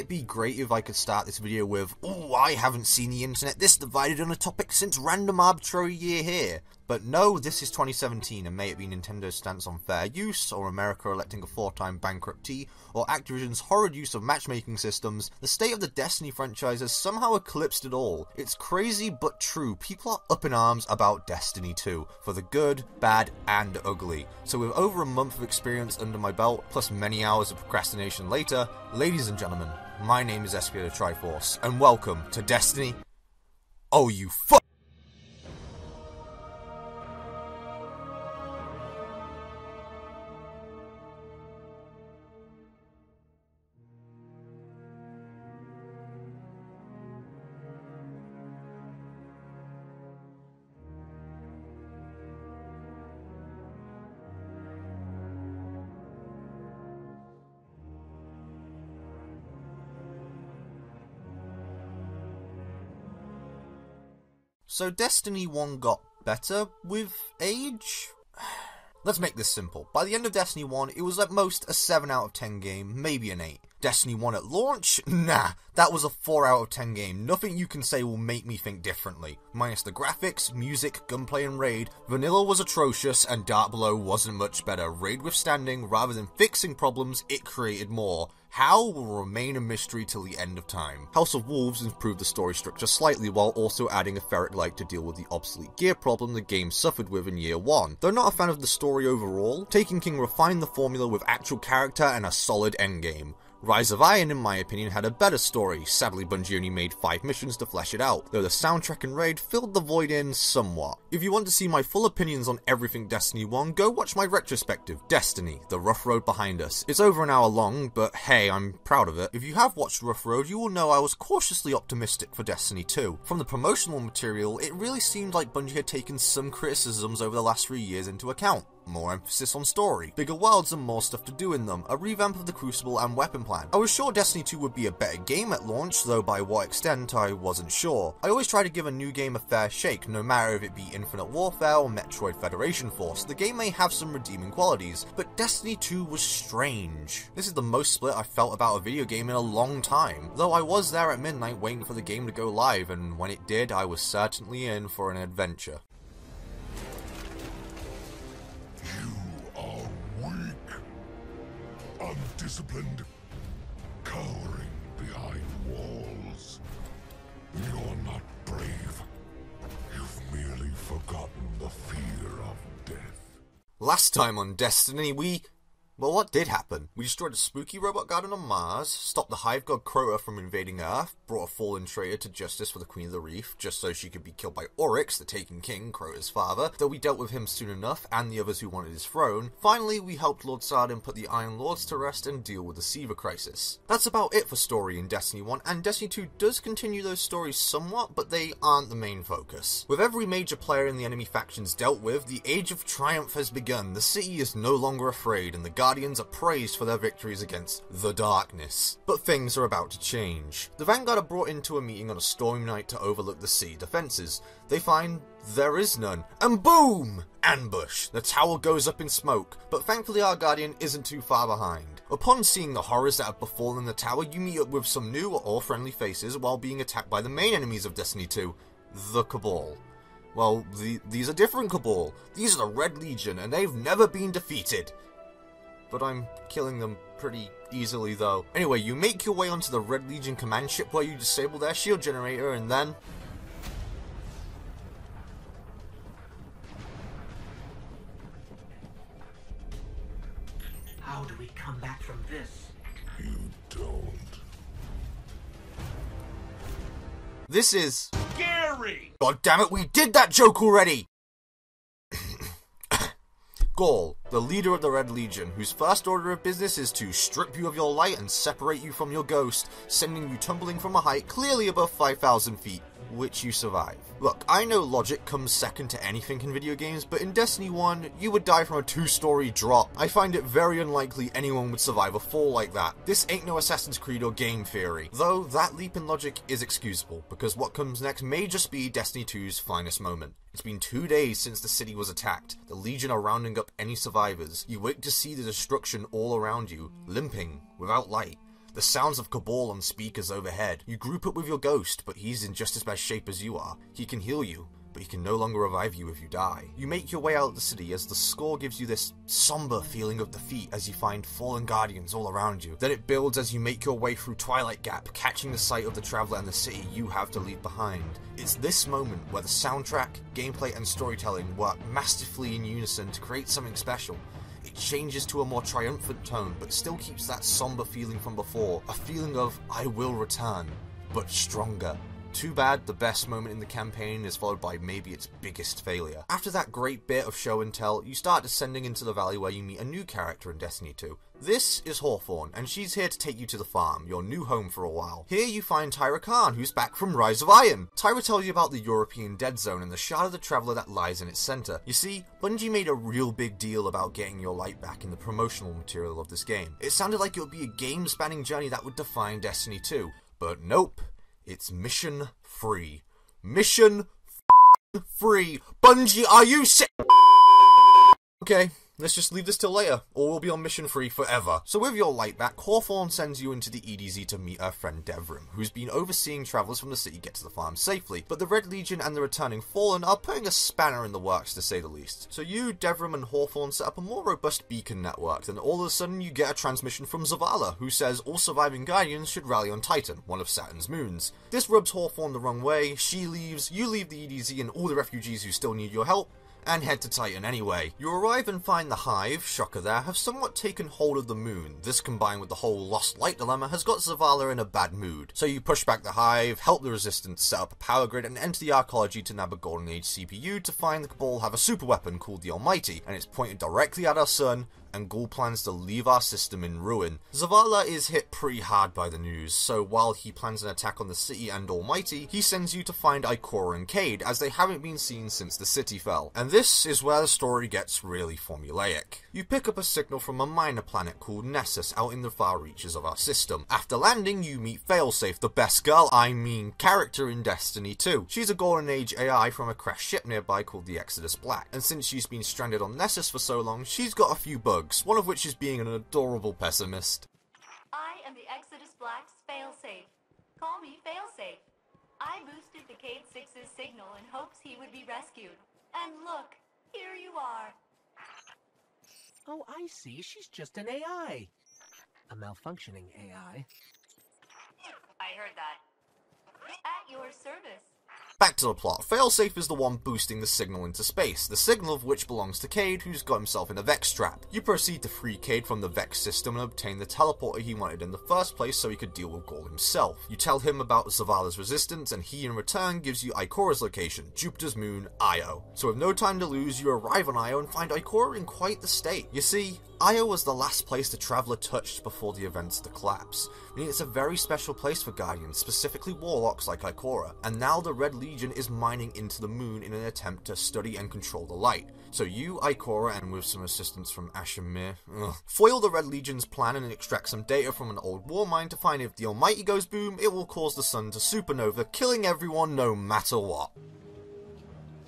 it be great if I could start this video with, "Ooh, I haven't seen the internet this divided on a topic since random arbitrary year here." But no, this is 2017, and may it be Nintendo's stance on fair use, or America electing a 4-time bankruptcy, or Activision's horrid use of matchmaking systems, the state of the Destiny franchise has somehow eclipsed it all. It's crazy but true, people are up in arms about Destiny 2, for the good, bad, and ugly. So with over a month of experience under my belt, plus many hours of procrastination later, ladies and gentlemen, my name is Espio the Triforce, and welcome to Destiny. Oh, you So Destiny 1 got better with age? Let's make this simple. By the end of Destiny 1, it was at most a 7 out of 10 game, maybe an 8. Destiny 1 at launch? Nah, that was a 4 out of 10 game. Nothing you can say will make me think differently. Minus the graphics, music, gunplay and raid, vanilla was atrocious and Dark Below wasn't much better. Raid withstanding, rather than fixing problems, it created more. How will remain a mystery till the end of time. House of Wolves improved the story structure slightly while also adding a ferret light to deal with the obsolete gear problem the game suffered with in year 1. Though not a fan of the story overall, Taken King refined the formula with actual character and a solid endgame. Rise of Iron, in my opinion, had a better story. Sadly, Bungie only made 5 missions to flesh it out, though the soundtrack and raid filled the void in somewhat. If you want to see my full opinions on everything Destiny 1, go watch my retrospective, Destiny, The Rough Road Behind Us. It's over an hour long, but hey, I'm proud of it. If you have watched Rough Road, you will know I was cautiously optimistic for Destiny 2. From the promotional material, it really seemed like Bungie had taken some criticisms over the last 3 years into account. More emphasis on story, bigger worlds and more stuff to do in them, a revamp of the Crucible and weapon plan. I was sure Destiny 2 would be a better game at launch, though by what extent I wasn't sure. I always try to give a new game a fair shake, no matter if it be Infinite Warfare or Metroid Federation Force. The game may have some redeeming qualities, but Destiny 2 was strange. This is the most split I've felt about a video game in a long time, though I was there at midnight waiting for the game to go live, and when it did, I was certainly in for an adventure. Undisciplined, cowering behind walls. You're not brave. You've merely forgotten the fear of death. Last time on Destiny, well, what did happen? We destroyed a spooky robot garden on Mars, stopped the hive god Crota from invading Earth, brought a fallen traitor to justice for the Queen of the Reef, just so she could be killed by Oryx, the Taken King, Crota's father, though we dealt with him soon enough, and the others who wanted his throne. Finally, we helped Lord Sardin put the Iron Lords to rest and deal with the Siva crisis. That's about it for story in Destiny 1, and Destiny 2 does continue those stories somewhat, but they aren't the main focus. With every major player in the enemy factions dealt with, the Age of Triumph has begun. The city is no longer afraid, and the Guardians are praised for their victories against the darkness. But things are about to change. The Vanguard are brought into a meeting on a stormy night to overlook the city defenses. They find there is none, and boom! Ambush. The tower goes up in smoke, but thankfully our Guardian isn't too far behind. Upon seeing the horrors that have befallen the tower, you meet up with some new or friendly faces while being attacked by the main enemies of Destiny 2, the Cabal. Well, these are different Cabal. These are the Red Legion, and they've never been defeated. But I'm killing them pretty easily though. Anyway, you make your way onto the Red Legion command ship where you disable their shield generator, and then... How do we come back from this? You don't. This is... Gary! God damn it, we did that joke already! Gaul, the leader of the Red Legion, whose first order of business is to strip you of your light and separate you from your ghost, sending you tumbling from a height clearly above 5,000 feet, which you survive. Look, I know logic comes second to anything in video games, but in Destiny 1, you would die from a 2-story drop. I find it very unlikely anyone would survive a fall like that. This ain't no Assassin's Creed or game theory. Though, that leap in logic is excusable, because what comes next may just be Destiny 2's finest moment. It's been 2 days since the city was attacked. The Legion are rounding up any survivors. You wait to see the destruction all around you, limping, without light. The sounds of Cabal on speakers overhead. You group up with your ghost, but he's in just as bad shape as you are. He can heal you, but he can no longer revive you if you die. You make your way out of the city as the score gives you this somber feeling of defeat as you find fallen guardians all around you. Then it builds as you make your way through Twilight Gap, catching the sight of the traveler and the city you have to leave behind. It's this moment where the soundtrack, gameplay and storytelling work masterfully in unison to create something special. It changes to a more triumphant tone, but still keeps that somber feeling from before, a feeling of I will return, but stronger. Too bad the best moment in the campaign is followed by maybe its biggest failure. After that great bit of show and tell, you start descending into the valley where you meet a new character in Destiny 2. This is Hawthorne, and she's here to take you to the farm, your new home for a while. Here you find Tyra Khan, who's back from Rise of Iron. Tyra tells you about the European Dead Zone and the Shard of the Traveler that lies in its center. You see, Bungie made a real big deal about getting your light back in the promotional material of this game. It sounded like it would be a game-spanning journey that would define Destiny 2, but nope. It's mission free. Mission free. Bungie, are you sick? Okay, let's just leave this till later, or we'll be on mission free forever. So with your light back, Hawthorne sends you into the EDZ to meet her friend Devrim, who's been overseeing travellers from the city get to the farm safely. But the Red Legion and the returning Fallen are putting a spanner in the works, to say the least. So you, Devrim and Hawthorne set up a more robust beacon network, then all of a sudden you get a transmission from Zavala, who says all surviving Guardians should rally on Titan, one of Saturn's moons. This rubs Hawthorne the wrong way, she leaves, you leave the EDZ and all the refugees who still need your help, and head to Titan anyway. You arrive and find the Hive, shocker there, have somewhat taken hold of the moon. This combined with the whole lost light dilemma has got Zavala in a bad mood. So you push back the Hive, help the Resistance set up a power grid and enter the Arcology to nab a Golden Age CPU to find the Cabal have a super weapon called the Almighty, and it's pointed directly at our sun, and Ghoul plans to leave our system in ruin. Zavala is hit pretty hard by the news, so while he plans an attack on the city and Almighty, he sends you to find Ikora and Cade, as they haven't been seen since the city fell. And this is where the story gets really formulaic. You pick up a signal from a minor planet called Nessus out in the far reaches of our system. After landing, you meet Failsafe, the best girl, character in Destiny 2. She's a Golden Age AI from a crashed ship nearby called the Exodus Black, and since she's been stranded on Nessus for so long, she's got a few bugs. One of which is being an adorable pessimist. I am the Exodus Black's Failsafe. Call me Failsafe. I boosted the Cade 6's signal in hopes he would be rescued. And look, here you are. Oh, I see. She's just an AI. A malfunctioning AI. I heard that. At your service. Back to the plot. Failsafe is the one boosting the signal into space, the signal of which belongs to Cade, who's got himself in a Vex trap. You proceed to free Cade from the Vex system and obtain the teleporter he wanted in the first place so he could deal with Gaul himself. You tell him about Zavala's resistance, and he in return gives you Ikora's location, Jupiter's moon, Io. So with no time to lose, you arrive on Io and find Ikora in quite the state. You see, Io was the last place the Traveler touched before the events of the collapse, meaning it's a very special place for Guardians, specifically Warlocks like Ikora, and now the Red Legion is mining into the moon in an attempt to study and control the light. So you, Ikora, and with some assistance from Ashamir, foil the Red Legion's plan and extract some data from an old war mine to find if the Almighty goes boom, it will cause the sun to supernova, killing everyone no matter what.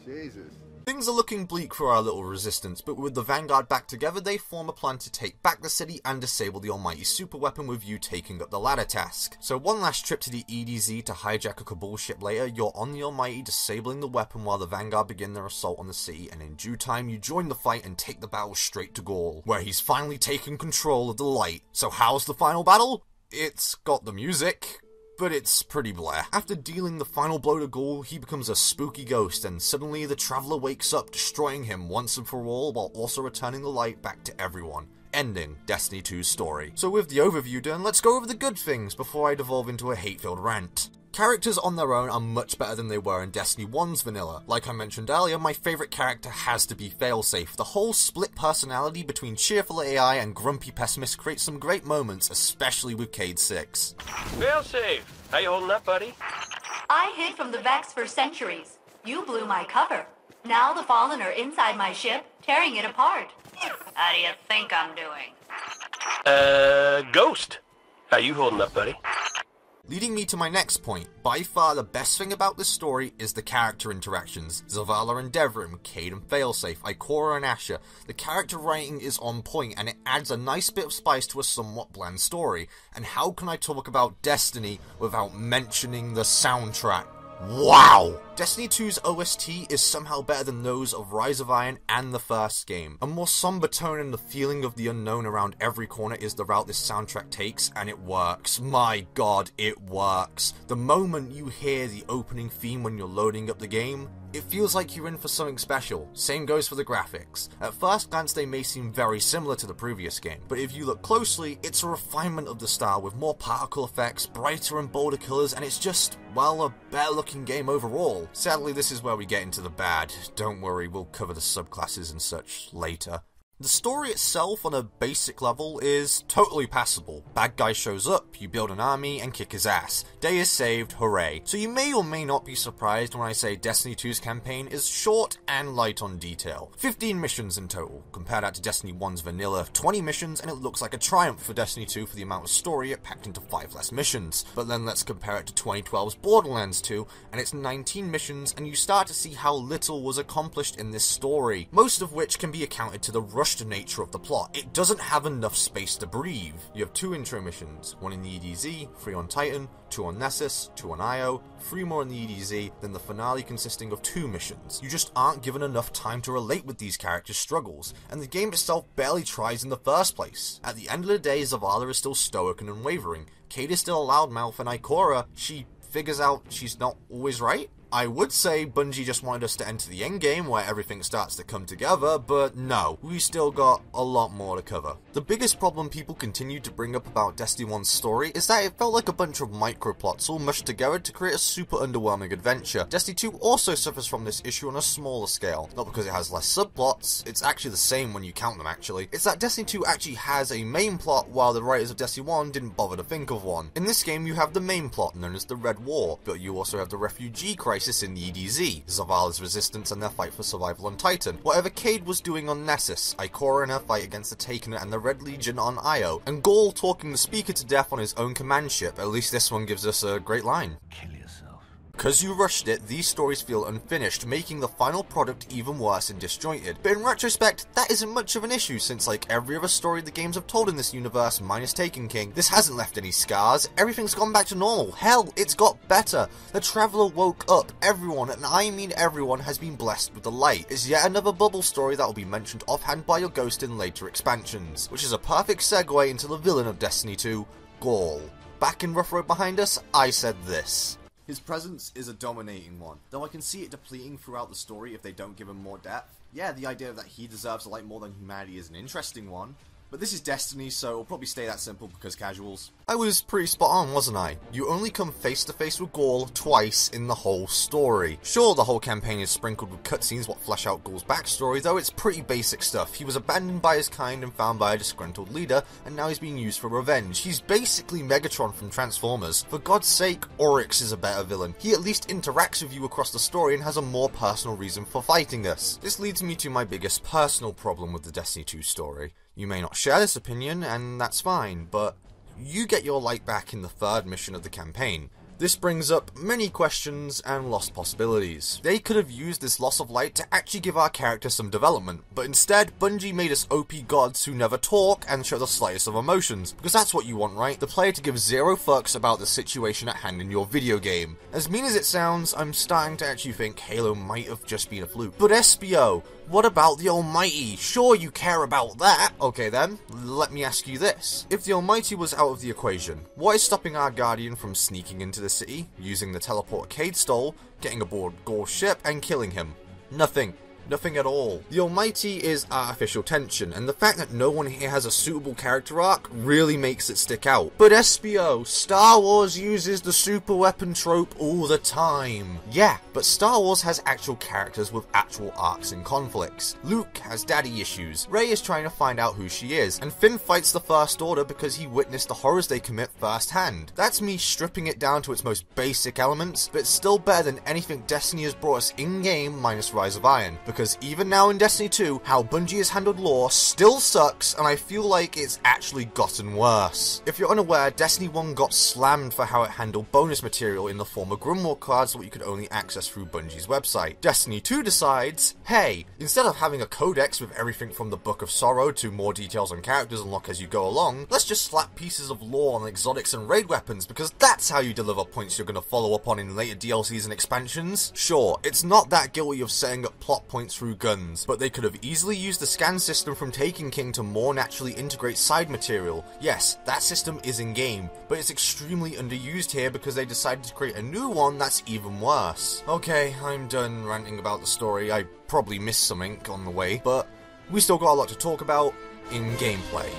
Jesus. Things are looking bleak for our little resistance, but with the Vanguard back together, they form a plan to take back the city and disable the Almighty super weapon, with you taking up the latter task. So one last trip to the EDZ to hijack a Cabal ship later, you're on the Almighty disabling the weapon while the Vanguard begin their assault on the city, and in due time you join the fight and take the battle straight to Gaul, where he's finally taken control of the light. So how's the final battle? It's got the music, but it's pretty blah. After dealing the final blow to Gaul, he becomes a spooky ghost, and suddenly the Traveler wakes up, destroying him once and for all, while also returning the light back to everyone. Ending Destiny 2's story. So with the overview done, let's go over the good things before I devolve into a hate-filled rant. Characters on their own are much better than they were in Destiny 1's vanilla. Like I mentioned earlier, my favourite character has to be Failsafe. The whole split personality between cheerful AI and grumpy pessimist creates some great moments, especially with Cade 6. Failsafe, how you holding up, buddy? I hid from the Vex for centuries. You blew my cover. Now the Fallen are inside my ship, tearing it apart. How do you think I'm doing? Ghost, how you holding up, buddy? Leading me to my next point, by far the best thing about this story is the character interactions. Zavala and Devrim, Cade and Failsafe, Ikora and Asher. The character writing is on point and it adds a nice bit of spice to a somewhat bland story. And how can I talk about Destiny without mentioning the soundtrack? Wow! Destiny 2's OST is somehow better than those of Rise of Iron and the first game. A more somber tone and the feeling of the unknown around every corner is the route this soundtrack takes, and it works. My god, it works. The moment you hear the opening theme when you're loading up the game, it feels like you're in for something special. Same goes for the graphics. At first glance they may seem very similar to the previous game, but if you look closely, it's a refinement of the style with more particle effects, brighter and bolder colours, and it's just, well, a better looking game overall. Sadly, this is where we get into the bad. Don't worry, we'll cover the subclasses and such later. The story itself on a basic level is totally passable. Bad guy shows up, you build an army and kick his ass. Day is saved, hooray. So you may or may not be surprised when I say Destiny 2's campaign is short and light on detail. 15 missions in total. Compare that to Destiny 1's vanilla 20 missions and it looks like a triumph for Destiny 2 for the amount of story it packed into 5 less missions. But then let's compare it to 2012's Borderlands 2 and its 19 missions and you start to see how little was accomplished in this story. Most of which can be accounted to the rushed nature of the plot. It doesn't have enough space to breathe. You have 2 intro missions, 1 in the EDZ, 3 on Titan, 2 on Nessus, 2 on Io, 3 more in the EDZ, then the finale consisting of 2 missions. You just aren't given enough time to relate with these characters' struggles, and the game itself barely tries in the first place. At the end of the day, Zavala is still stoic and unwavering. Cade is still a loudmouth, and Ikora, she figures out she's not always right? I would say Bungie just wanted us to enter the endgame where everything starts to come together, but no, we still got a lot more to cover. The biggest problem people continue to bring up about Destiny 1's story is that it felt like a bunch of microplots all mushed together to create a super underwhelming adventure. Destiny 2 also suffers from this issue on a smaller scale, not because it has less subplots, it's actually the same when you count them actually. It's that Destiny 2 actually has a main plot while the writers of Destiny 1 didn't bother to think of one. In this game you have the main plot known as the Red War, but you also have the refugee crisis in the EDZ, Zavala's resistance and their fight for survival on Titan, whatever Cade was doing on Nessus, Ikora and her fight against the Taken and the Red Legion on Io, and Gaul talking the speaker to death on his own command ship. At least this one gives us a great line. Kill yourself. Because you rushed it, these stories feel unfinished, making the final product even worse and disjointed. But in retrospect, that isn't much of an issue since like every other story the games have told in this universe, minus Taken King, this hasn't left any scars, everything's gone back to normal. Hell, it's got better. The Traveler woke up, everyone, and I mean everyone, has been blessed with the light. It's yet another bubble story that will be mentioned offhand by your ghost in later expansions, which is a perfect segue into the villain of Destiny 2, Gaul. Back in Rough Road behind us, I said this. His presence is a dominating one, though I can see it depleting throughout the story if they don't give him more depth. Yeah, the idea that he deserves a light more than humanity is an interesting one, but this is Destiny, so it'll probably stay that simple because casuals. I was pretty spot on, wasn't I? You only come face to face with Gaul twice in the whole story. Sure, the whole campaign is sprinkled with cutscenes what flesh out Gaul's backstory, though it's pretty basic stuff. He was abandoned by his kind and found by a disgruntled leader, and now he's being used for revenge. He's basically Megatron from Transformers. For God's sake, Oryx is a better villain. He at least interacts with you across the story and has a more personal reason for fighting us. This leads me to my biggest personal problem with the Destiny 2 story. You may not share this opinion, and that's fine, but you get your light back in the 3rd mission of the campaign. This brings up many questions and lost possibilities. They could have used this loss of light to actually give our character some development, but instead Bungie made us OP gods who never talk and show the slightest of emotions, because that's what you want, right? The player to give zero fucks about the situation at hand in your video game. As mean as it sounds, I'm starting to actually think Halo might have just been a fluke. But SBO, what about the Almighty? Sure, you care about that. Okay then, let me ask you this. If the Almighty was out of the equation, what is stopping our Guardian from sneaking into the city, using the teleporter Cade stole, getting aboard Gaul's ship, and killing him? Nothing. Nothing at all. The Almighty is artificial tension, and the fact that no one here has a suitable character arc really makes it stick out. But SBO, Star Wars uses the super weapon trope all the time. Yeah, but Star Wars has actual characters with actual arcs and conflicts. Luke has daddy issues, Rey is trying to find out who she is, and Finn fights the First Order because he witnessed the horrors they commit firsthand. That's me stripping it down to its most basic elements, but it's still better than anything Destiny has brought us in-game minus Rise of Iron, because even now in Destiny 2, how Bungie has handled lore still sucks, and I feel like it's actually gotten worse. If you're unaware, Destiny 1 got slammed for how it handled bonus material in the form of Grimoire cards that you could only access through Bungie's website. Destiny 2 decides, hey, instead of having a codex with everything from the Book of Sorrow to more details on characters unlock as you go along, let's just slap pieces of lore on exotics and raid weapons, because that's how you deliver points you're going to follow up on in later DLCs and expansions. Sure, it's not that guilty of setting up plot points through guns, but they could have easily used the scan system from Taken King to more naturally integrate side material. Yes, that system is in-game, but it's extremely underused here because they decided to create a new one that's even worse. Okay, I'm done ranting about the story. I probably missed something on the way, but we still got a lot to talk about in gameplay.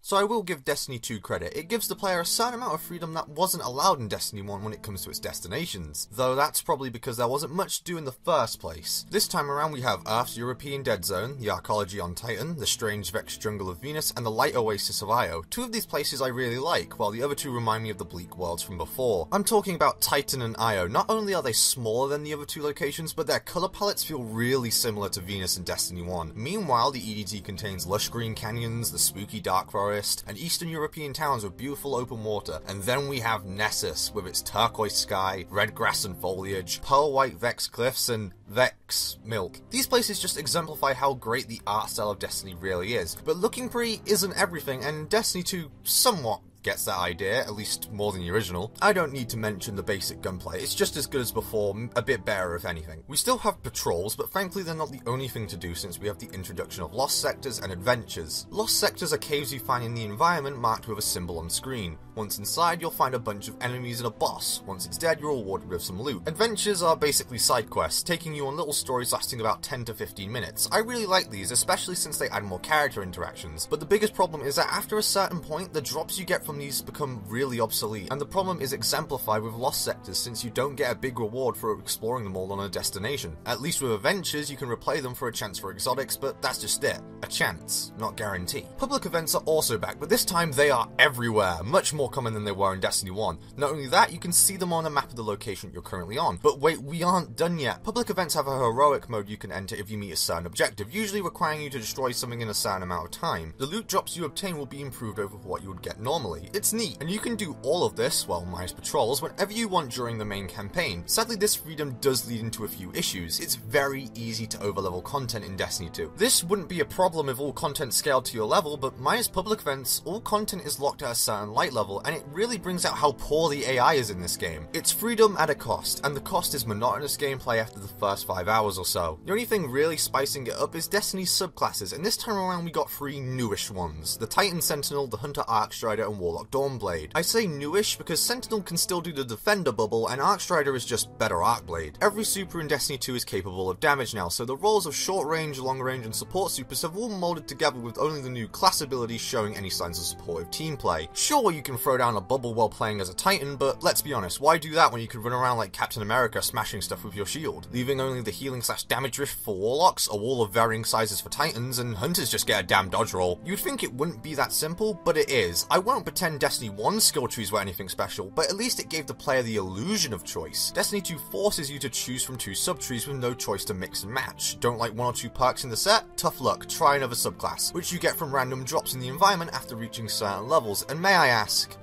So I will give Destiny 2 credit. It gives the player a certain amount of freedom that wasn't allowed in Destiny 1 when it comes to its destinations, though that's probably because there wasn't much to do in the first place. This time around we have Earth's European Dead Zone, the Arcology on Titan, the strange Vex Jungle of Venus, and the Light Oasis of Io. Two of these places I really like, while the other two remind me of the bleak worlds from before. I'm talking about Titan and Io. Not only are they smaller than the other two locations, but their colour palettes feel really similar to Venus in Destiny 1. Meanwhile, the EDT contains lush green canyons, the spooky dark forest, and Eastern European towns with beautiful open water. And then we have Nessus, with its turquoise sky, red grass and foliage, pearl white Vex cliffs, and Vex milk. These places just exemplify how great the art style of Destiny really is. But looking pretty isn't everything, and Destiny 2 somewhat gets that idea, at least more than the original. I don't need to mention the basic gunplay, it's just as good as before, a bit better if anything. We still have patrols, but frankly they're not the only thing to do since we have the introduction of lost sectors and adventures. Lost sectors are caves you find in the environment marked with a symbol on screen. Once inside, you'll find a bunch of enemies and a boss. Once it's dead, you're rewarded with some loot. Adventures are basically side quests, taking you on little stories lasting about 10 to 15 minutes. I really like these, especially since they add more character interactions, but the biggest problem is that after a certain point, the drops you get from these become really obsolete, and the problem is exemplified with lost sectors since you don't get a big reward for exploring them all on a destination. At least with adventures, you can replay them for a chance for exotics, but that's just it. A chance, not guarantee. Public events are also back, but this time they are everywhere, much more common than they were in Destiny 1. Not only that, you can see them on a map of the location you're currently on. But wait, we aren't done yet. Public events have a heroic mode you can enter if you meet a certain objective, usually requiring you to destroy something in a certain amount of time. The loot drops you obtain will be improved over what you would get normally. It's neat, and you can do all of this, well, minus patrols, whenever you want during the main campaign. Sadly, this freedom does lead into a few issues. It's very easy to overlevel content in Destiny 2. This wouldn't be a problem if all content scaled to your level, but minus public events, all content is locked at a certain light level, and it really brings out how poor the AI is in this game. It's freedom at a cost, and the cost is monotonous gameplay after the first 5 hours or so. The only thing really spicing it up is Destiny's subclasses, and this time around we got 3 newish ones: the Titan Sentinel, the Hunter Arcstrider, and Warlock Dawnblade. I say newish because Sentinel can still do the Defender bubble, and Arcstrider is just better Arcblade. Every super in Destiny 2 is capable of damage now, so the roles of short range, long range, and support supers have all molded together with only the new class abilities showing any signs of supportive team play. Sure, you can throw down a bubble while playing as a Titan, but let's be honest, why do that when you could run around like Captain America smashing stuff with your shield, leaving only the healing / damage rift for Warlocks, a wall of varying sizes for Titans, and Hunters just get a damn dodge roll. You'd think it wouldn't be that simple, but it is. I won't pretend Destiny 1's skill trees were anything special, but at least it gave the player the illusion of choice. Destiny 2 forces you to choose from 2 subtrees with no choice to mix and match. Don't like 1 or 2 perks in the set? Tough luck, try another subclass, which you get from random drops in the environment after reaching certain levels. And may I ask,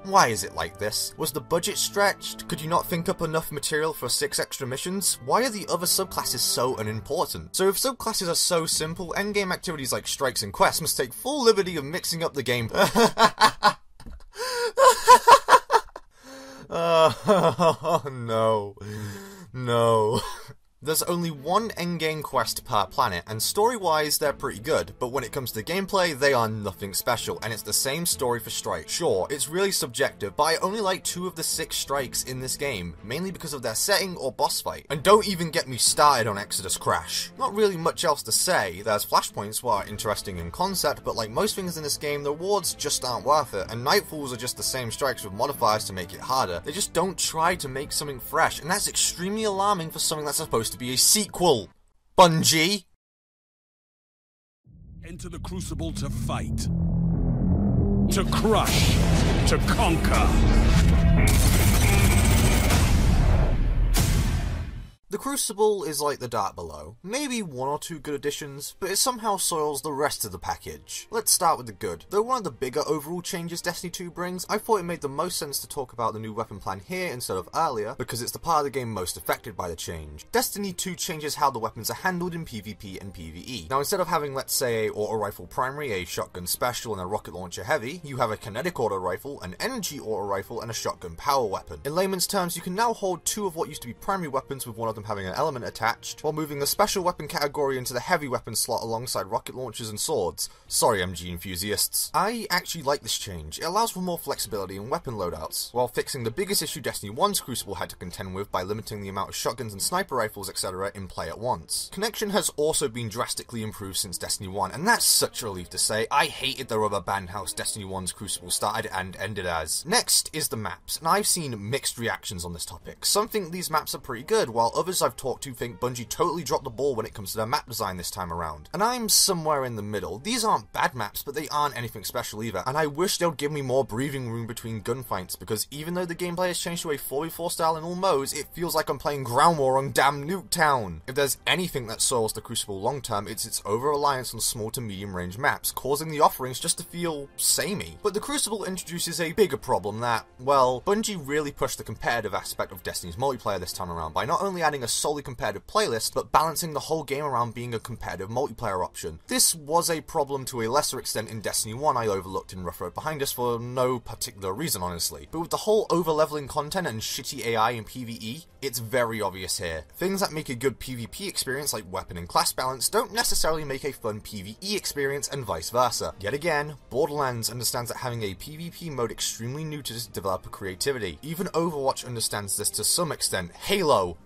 why is it like this? Was the budget stretched? Could you not think up enough material for 6 extra missions? Why are the other subclasses so unimportant? So if subclasses are so simple, endgame activities like strikes and quests must take full liberty of mixing up the game. Oh no. No. There's only 1 endgame quest per planet, and story-wise, they're pretty good, but when it comes to gameplay, they are nothing special, and it's the same story for Strike. Sure, it's really subjective, but I only like 2 of the 6 strikes in this game, mainly because of their setting or boss fight. And don't even get me started on Exodus Crash. Not really much else to say. There's flashpoints which are interesting in concept, but like most things in this game, the rewards just aren't worth it, and Nightfalls are just the same strikes with modifiers to make it harder. They just don't try to make something fresh, and that's extremely alarming for something that's supposed to be a sequel. Bungie! Enter the Crucible to fight. To crush. To conquer. The Crucible is like the Dark Below. Maybe one or two good additions, but it somehow soils the rest of the package. Let's start with the good. Though one of the bigger overall changes Destiny 2 brings, I thought it made the most sense to talk about the new weapon plan here instead of earlier, because it's the part of the game most affected by the change. Destiny 2 changes how the weapons are handled in PvP and PvE. Now instead of having, let's say, a auto rifle primary, a shotgun special, and a rocket launcher heavy, you have a kinetic auto rifle, an energy auto rifle, and a shotgun power weapon. In layman's terms, you can now hold two of what used to be primary weapons with one of them having an element attached, while moving the special weapon category into the heavy weapon slot alongside rocket launchers and swords. Sorry MG enthusiasts. I actually like this change. It allows for more flexibility in weapon loadouts, while fixing the biggest issue Destiny 1's Crucible had to contend with by limiting the amount of shotguns and sniper rifles etc. in play at once. Connection has also been drastically improved since Destiny 1, and that's such a relief to say. I hated the rubber band house Destiny 1's Crucible started and ended as. Next is the maps, and I've seen mixed reactions on this topic. Some think these maps are pretty good, while others I've talked to think Bungie totally dropped the ball when it comes to their map design this time around. And I'm somewhere in the middle. These aren't bad maps, but they aren't anything special either, and I wish they'd give me more breathing room between gunfights, because even though the gameplay has changed to a 4v4 style in all modes, it feels like I'm playing Ground War on damn Nuketown. If there's anything that soils the Crucible long term, it's its over-reliance on small to medium range maps, causing the offerings just to feel samey. But the Crucible introduces a bigger problem that, well, Bungie really pushed the competitive aspect of Destiny's multiplayer this time around by not only adding a solely competitive playlist, but balancing the whole game around being a competitive multiplayer option. This was a problem to a lesser extent in Destiny 1 I overlooked in Rough Road Behind Us for no particular reason honestly, but with the whole over-leveling content and shitty AI in PvE, it's very obvious here. Things that make a good PvP experience like weapon and class balance don't necessarily make a fun PvE experience and vice versa. Yet again, Borderlands understands that having a PvP mode extremely new to developer creativity. Even Overwatch understands this to some extent. Halo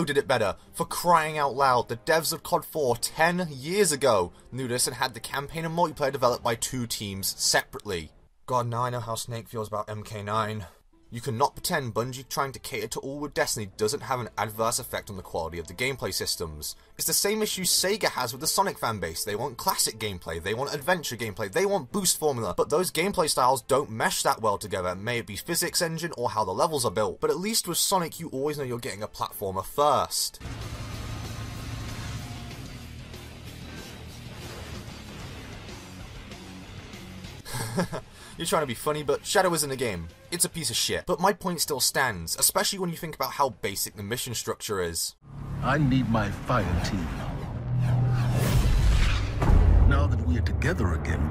did it better. For crying out loud, the devs of COD 4 10 years ago knew this and had the campaign and multiplayer developed by two teams separately. God, now I know how Snake feels about MK9. You cannot pretend Bungie trying to cater to all with Destiny doesn't have an adverse effect on the quality of the gameplay systems. It's the same issue Sega has with the Sonic fanbase. They want classic gameplay, they want adventure gameplay, they want boost formula, but those gameplay styles don't mesh that well together, may it be physics engine or how the levels are built. But at least with Sonic you always know you're getting a platformer first. You're trying to be funny, but Shadow isn't a game. It's a piece of shit. But my point still stands, especially when you think about how basic the mission structure is. I need my fire team. Now that we are together again,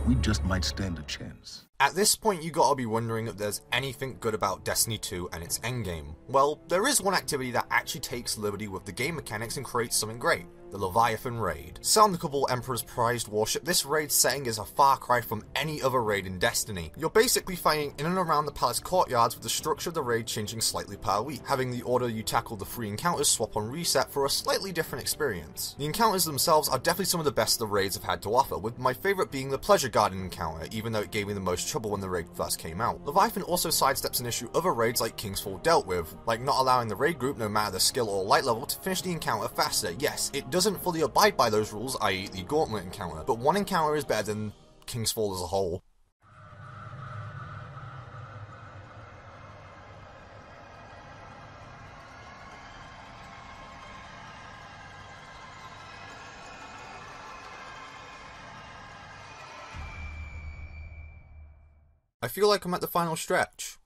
we just might stand a chance. At this point you gotta be wondering if there's anything good about Destiny 2 and its endgame. Well, there is one activity that actually takes liberty with the game mechanics and creates something great. The Leviathan Raid. Soundicable Emperor's prized warship, this raid setting is a far cry from any other raid in Destiny. You're basically fighting in and around the palace courtyards with the structure of the raid changing slightly per week, having the order you tackle the free encounters swap on reset for a slightly different experience. The encounters themselves are definitely some of the best the raids have had to offer, with my favourite being the Pleasure Garden encounter, even though it gave me the most trouble when the raid first came out. Leviathan also sidesteps an issue other raids like King's Fall dealt with, like not allowing the raid group, no matter the skill or light level, to finish the encounter faster. Yes, it doesn't fully abide by those rules, i.e. the Gauntlet encounter, but one encounter is better than King's Fall as a whole. I feel like I'm at the final stretch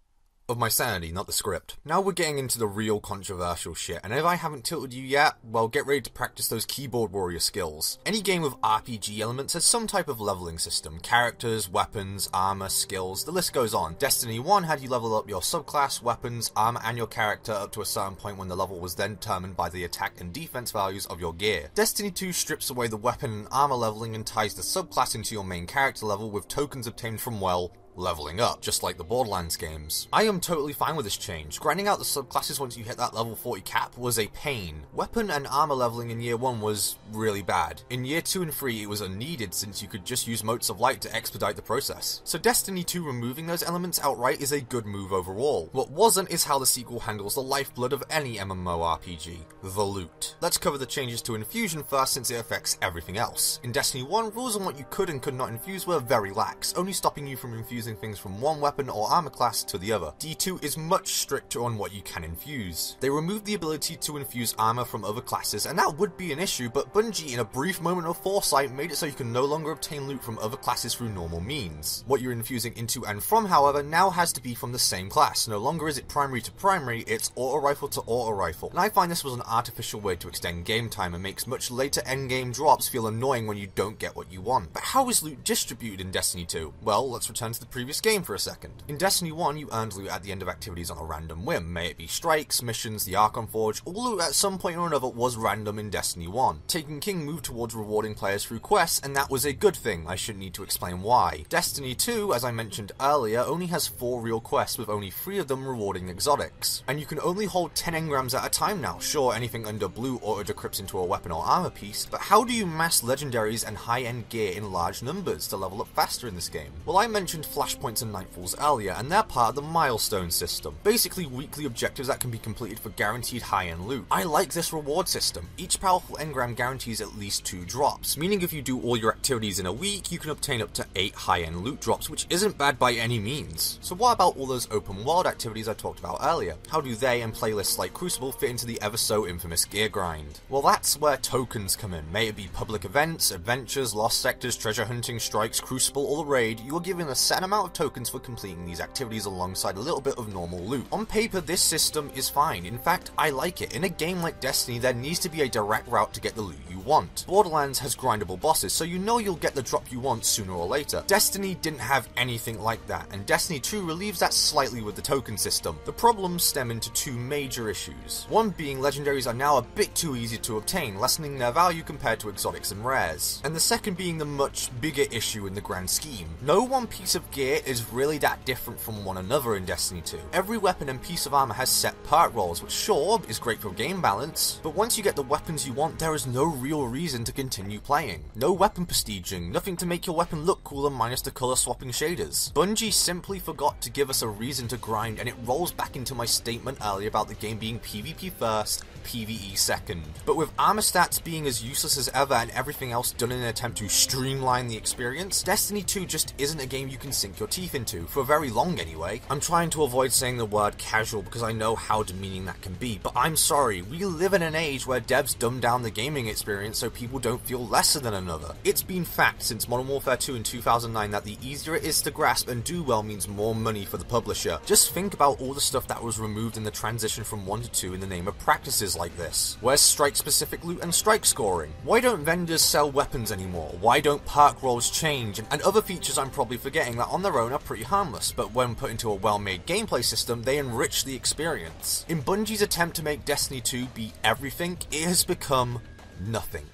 of my sanity, not the script. Now we're getting into the real controversial shit, and if I haven't tilted you yet, well, get ready to practice those keyboard warrior skills. Any game with RPG elements has some type of leveling system. Characters, weapons, armor, skills, the list goes on. Destiny 1 had you level up your subclass, weapons, armor, and your character up to a certain point when the level was then determined by the attack and defense values of your gear. Destiny 2 strips away the weapon and armor leveling and ties the subclass into your main character level with tokens obtained from, well, leveling up, just like the Borderlands games. I am totally fine with this change. Grinding out the subclasses once you hit that level 40 cap was a pain. Weapon and armor leveling in year 1 was really bad. In year 2 and 3 it was unneeded since you could just use motes of light to expedite the process. So Destiny 2 removing those elements outright is a good move overall. What wasn't is how the sequel handles the lifeblood of any MMORPG, the loot. Let's cover the changes to Infusion first since it affects everything else. In Destiny 1, rules on what you could and could not infuse were very lax, only stopping you from infusing things from one weapon or armor class to the other. D2 is much stricter on what you can infuse. They removed the ability to infuse armor from other classes, and that would be an issue, but Bungie in a brief moment of foresight made it so you can no longer obtain loot from other classes through normal means. What you're infusing into and from, however, now has to be from the same class. No longer is it primary to primary, it's auto rifle to auto rifle. And I find this was an artificial way to extend game time and makes much later endgame drops feel annoying when you don't get what you want. But how is loot distributed in Destiny 2? Well, let's return to the previous game for a second. In Destiny 1, you earned loot at the end of activities on a random whim, may it be strikes, missions, the Archon Forge. All loot at some point or another was random in Destiny 1. Taken King moved towards rewarding players through quests, and that was a good thing. I shouldn't need to explain why. Destiny 2, as I mentioned earlier, only has 4 real quests with only 3 of them rewarding exotics. And you can only hold 10 engrams at a time now. Sure, anything under blue auto-decrypts into a weapon or armor piece, but how do you mass legendaries and high-end gear in large numbers to level up faster in this game? Well, I mentioned flashpoints and nightfalls earlier, and they're part of the milestone system. Basically weekly objectives that can be completed for guaranteed high-end loot. I like this reward system. Each powerful engram guarantees at least 2 drops, meaning if you do all your activities in a week, you can obtain up to 8 high-end loot drops, which isn't bad by any means. So what about all those open world activities I talked about earlier? How do they and playlists like Crucible fit into the ever so infamous gear grind? Well, that's where tokens come in. May it be public events, adventures, lost sectors, treasure hunting, strikes, Crucible, or the raid, you are given a set amount of tokens for completing these activities alongside a little bit of normal loot. On paper, this system is fine. In fact, I like it. In a game like Destiny, there needs to be a direct route to get the loot you want. Borderlands has grindable bosses, so you know you'll get the drop you want sooner or later. Destiny didn't have anything like that, and Destiny 2 relieves that slightly with the token system. The problems stem into 2 major issues. One being legendaries are now a bit too easy to obtain, lessening their value compared to exotics and rares. And the second being the much bigger issue in the grand scheme. No one piece of gear is really that different from one another in Destiny 2. Every weapon and piece of armor has set perk rolls, which sure is great for game balance, but once you get the weapons you want, there is no real reason to continue playing. No weapon prestiging, nothing to make your weapon look cooler minus the color swapping shaders. Bungie simply forgot to give us a reason to grind, and it rolls back into my statement earlier about the game being PvP first, PvE second. But with armor stats being as useless as ever and everything else done in an attempt to streamline the experience, Destiny 2 just isn't a game you can sink your teeth into, for very long anyway. I'm trying to avoid saying the word casual because I know how demeaning that can be, but I'm sorry, we live in an age where devs dumb down the gaming experience so people don't feel lesser than another. It's been fact since Modern Warfare 2 in 2009 that the easier it is to grasp and do well means more money for the publisher. Just think about all the stuff that was removed in the transition from 1 to 2 in the name of practices like this. Where's strike-specific loot and strike scoring? Why don't vendors sell weapons anymore? Why don't perk rolls change? And other features I'm probably forgetting that on their own are pretty harmless, but when put into a well-made gameplay system, they enrich the experience. In Bungie's attempt to make Destiny 2 be everything, it has become nothing.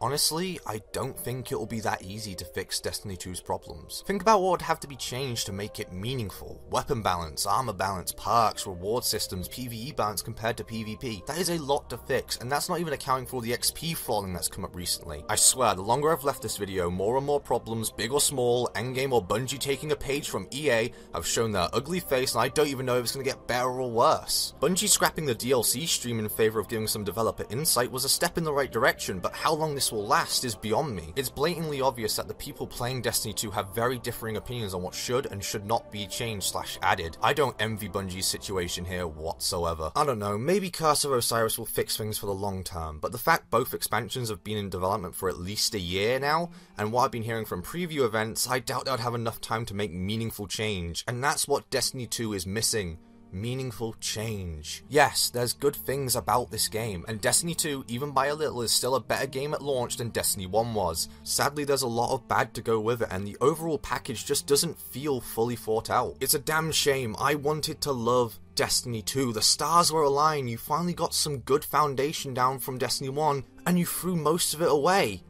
Honestly, I don't think it'll be that easy to fix Destiny 2's problems. Think about what would have to be changed to make it meaningful. Weapon balance, armor balance, perks, reward systems, PvE balance compared to PvP. That is a lot to fix, and that's not even accounting for the XP falling that's come up recently. I swear, the longer I've left this video, more and more problems, big or small, Endgame or Bungie taking a page from EA, have shown their ugly face, and I don't even know if it's going to get better or worse. Bungie scrapping the DLC stream in favor of giving some developer insight was a step in the right direction, but how long this will last is beyond me. It's blatantly obvious that the people playing Destiny 2 have very differing opinions on what should and should not be changed / added. I don't envy Bungie's situation here whatsoever. I don't know, maybe Curse of Osiris will fix things for the long term, but the fact both expansions have been in development for at least a year now, and what I've been hearing from preview events, I doubt they'd have enough time to make meaningful change, and that's what Destiny 2 is missing. meaningful change. Yes, there's good things about this game, and Destiny 2, even by a little, is still a better game at launch than Destiny 1 was. Sadly, there's a lot of bad to go with it, and the overall package just doesn't feel fully thought out. It's a damn shame. I wanted to love Destiny 2. The stars were aligned. You finally got some good foundation down from Destiny 1, and you threw most of it away.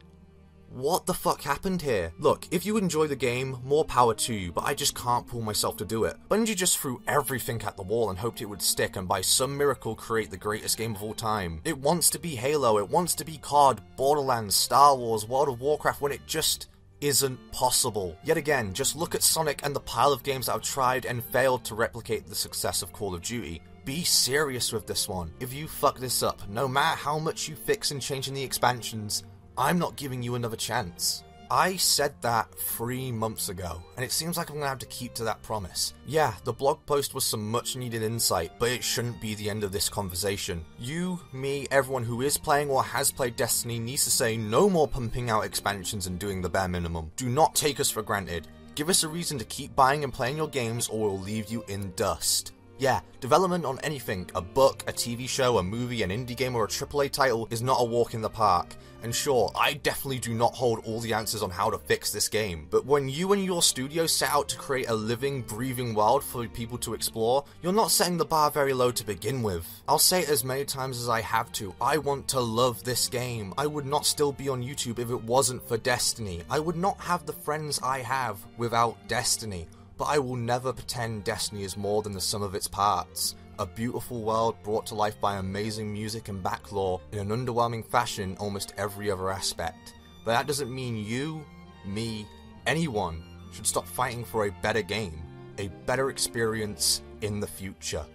What the fuck happened here? Look, if you enjoy the game, more power to you, but I just can't pull myself to do it. Bungie just threw everything at the wall and hoped it would stick and by some miracle create the greatest game of all time. It wants to be Halo, it wants to be COD, Borderlands, Star Wars, World of Warcraft, when it just isn't possible. Yet again, just look at Sonic and the pile of games that have tried and failed to replicate the success of Call of Duty. Be serious with this one. If you fuck this up, no matter how much you fix and change in the expansions, I'm not giving you another chance. I said that 3 months ago, and it seems like I'm gonna have to keep to that promise. Yeah, the blog post was some much needed insight, but it shouldn't be the end of this conversation. You, me, everyone who is playing or has played Destiny needs to say no more pumping out expansions and doing the bare minimum. Do not take us for granted. Give us a reason to keep buying and playing your games or we'll leave you in dust. Yeah, development on anything, a book, a TV show, a movie, an indie game or a AAA title is not a walk in the park. And sure, I definitely do not hold all the answers on how to fix this game, but when you and your studio set out to create a living, breathing world for people to explore, you're not setting the bar very low to begin with. I'll say it as many times as I have to, I want to love this game. I would not still be on YouTube if it wasn't for Destiny. I would not have the friends I have without Destiny. But I will never pretend Destiny is more than the sum of its parts. A beautiful world brought to life by amazing music and backlore in an underwhelming fashion in almost every other aspect. But that doesn't mean you, me, anyone should stop fighting for a better game, a better experience in the future.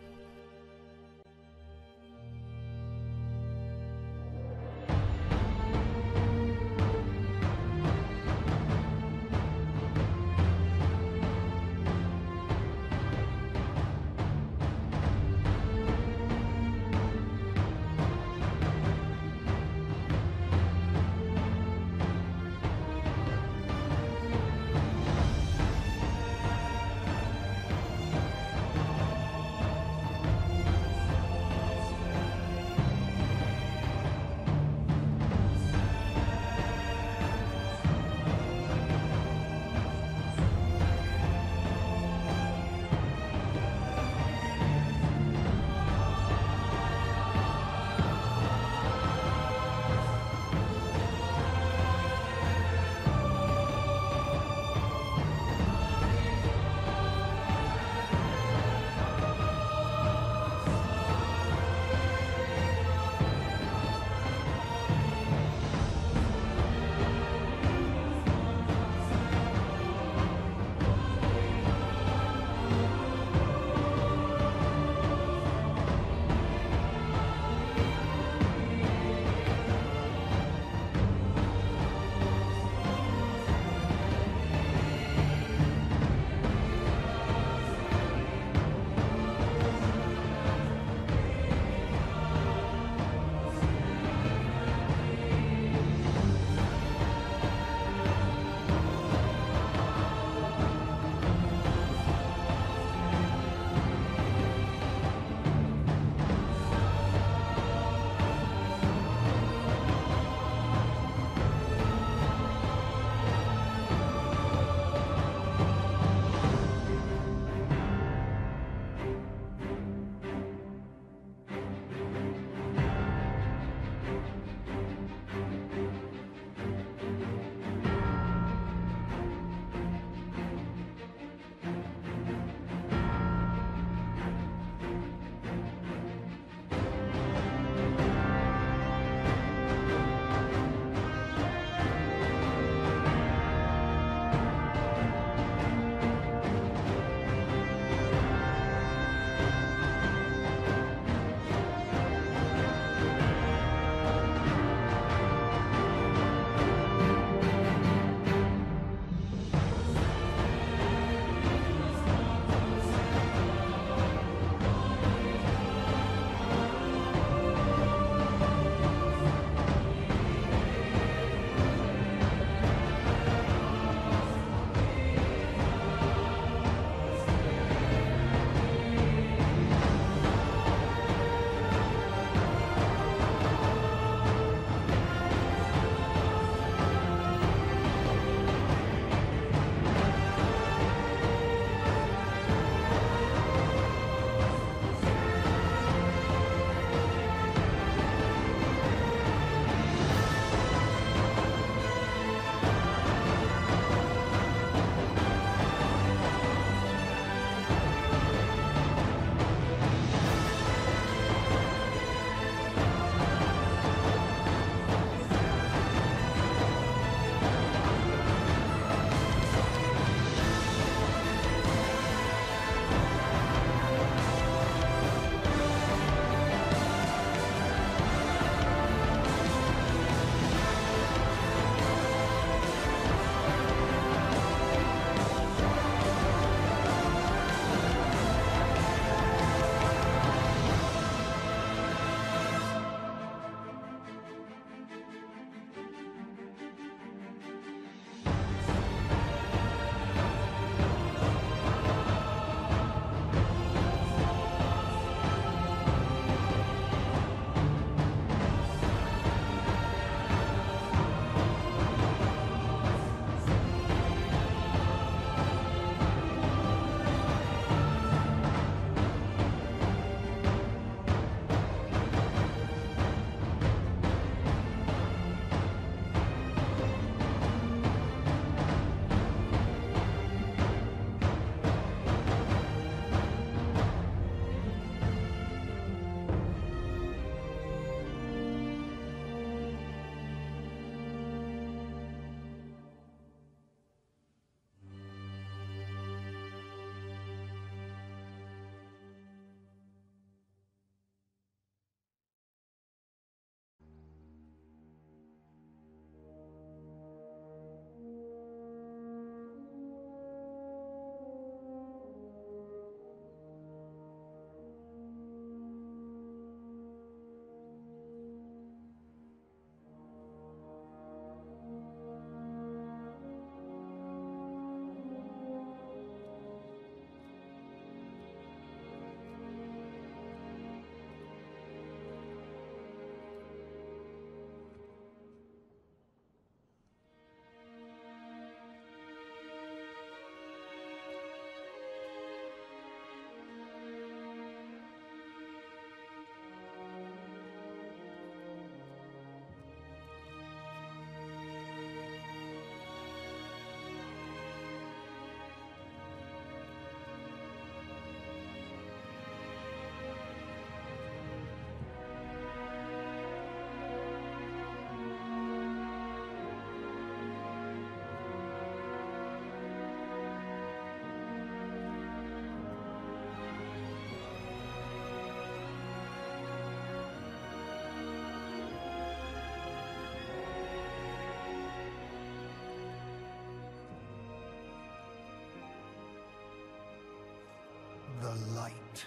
The light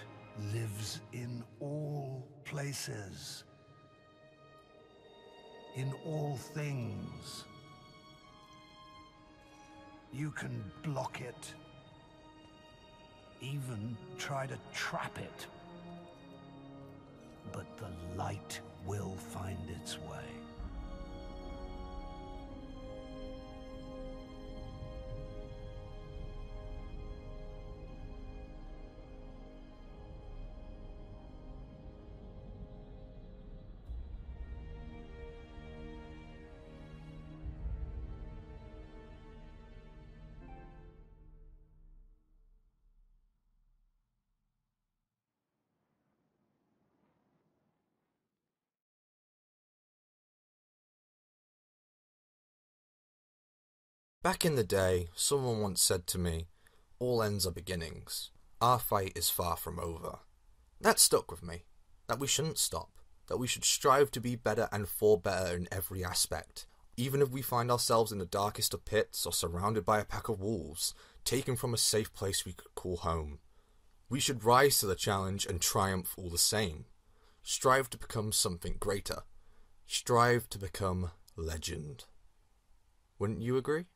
lives in all places. In all things. You can block it. Even try to trap it. But the light will find its way. Back in the day, someone once said to me, "All ends are beginnings. Our fight is far from over." That stuck with me. That we shouldn't stop. That we should strive to be better and for better in every aspect. Even if we find ourselves in the darkest of pits or surrounded by a pack of wolves, taken from a safe place we could call home. We should rise to the challenge and triumph all the same. Strive to become something greater. Strive to become legend. Wouldn't you agree?